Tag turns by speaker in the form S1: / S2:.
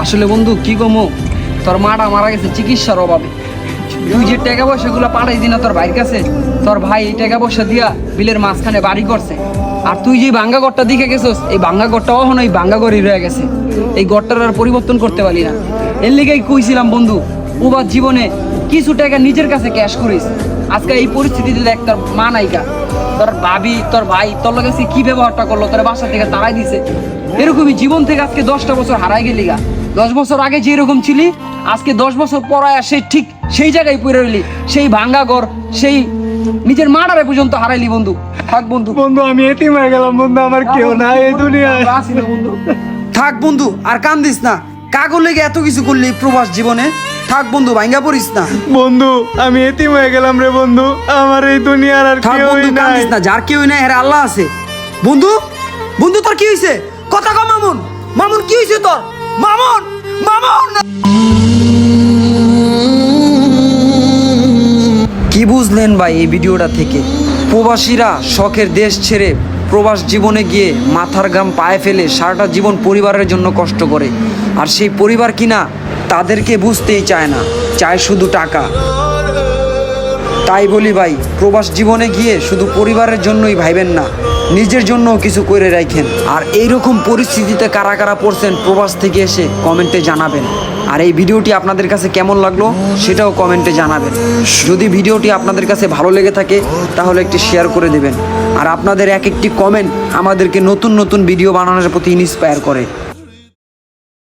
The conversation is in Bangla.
S1: আসলে বন্ধু কি কমো, তোর মাটা মারা গেছে চিকিৎসার অভাবে। তুই যে টাকা পয়সাগুলো পাঠাই দিনা তোর ভাইয়ের কাছে, তোর ভাই এই টাকা পয়সা দিয়া বিলের মাঝখানে বাড়ি করছে। আর তুই যে ভাঙ্গা ঘরটা দেখে গেছিস, এই ভাঙ্গা ঘরটা অহন ওই ভাঙ্গা ঘরই রয়ে গেছে। এই ঘরটার আর পরিবর্তন করতে পারি না। এর লিগেই কইছিলাম বন্ধু, উবার জীবনে কিছু টাকা নিজের কাছে ক্যাশ করিস। আজকে এই পরিস্থিতিতে দেখ, তোর মা নাইকা, তোর ভাবি, তোর ভাই তোর কাছে কি ব্যবহারটা করলো, তোর বাসা থেকে তাড়াই দিছে। এরকমই জীবন থেকে আজকে 10টা বছর হারাই গেলি গা। 10 বছর আগে যে এরকম ছিলি, আজকে 10 বছর পরায় সে ঠিক সেই জায়গায় পড়ে রইলি, সেই ভাঙ্গা ঘর, সেই নিজের মাটারে পর্যন্ত হারাইলি বন্ধু। থাক বন্ধু,
S2: বন্ধু আমি এতিম হয়ে গেলাম বন্ধু, আমার কেউ নাই এই দুনিয়ায়।
S1: থাক বন্ধু, আর কান্দিস না। কাগজ লেগে এত কিছু করলি প্রবাস জীবনে, থাক বন্ধু, ভাঙ্গা পড়িস না।
S2: বন্ধু আমি এতিম হয়ে গেলাম রে বন্ধু, আমার এই দুনিয়ার আর
S1: থাক
S2: কেউই
S1: বন্ধু,
S2: নাই।
S1: কান্দিস না। যার কেউই নাই এর আল্লাহ আছে। বন্ধু, বন্ধু তোর কি হইছে? কথা কম। মামুন, মামুন কি হইছে তোর? মামুন, মামুন। কি বুঝলেন ভাই এই ভিডিওটা থেকে? প্রবাসীরা শখের দেশ ছেড়ে প্রবাস জীবনে গিয়ে মাথার ঘাম পায়ে ফেলে সারাটা জীবন পরিবারের জন্য কষ্ট করে, আর সেই পরিবার কিনা তাদেরকে বুঝতেই চায় না, চায় শুধু টাকা। তাই বলি ভাই, প্রবাস জীবনে গিয়ে শুধু পরিবারের জন্যই ভাইবেন না, নিজের জন্যও কিছু করে রাখেন। আর এইরকম পরিস্থিতিতে কারা কারা পড়ছেন প্রবাস থেকে এসে কমেন্টে জানাবেন। আর এই ভিডিওটি আপনাদের কাছে কেমন লাগলো সেটাও কমেন্টে জানাবেন। যদি ভিডিওটি আপনাদের কাছে ভালো লেগে থাকে তাহলে একটি শেয়ার করে দেবেন। আর আপনাদের এক একটি কমেন্ট আমাদেরকে নতুন নতুন ভিডিও বানানোর প্রতি ইন্সপায়ার করে।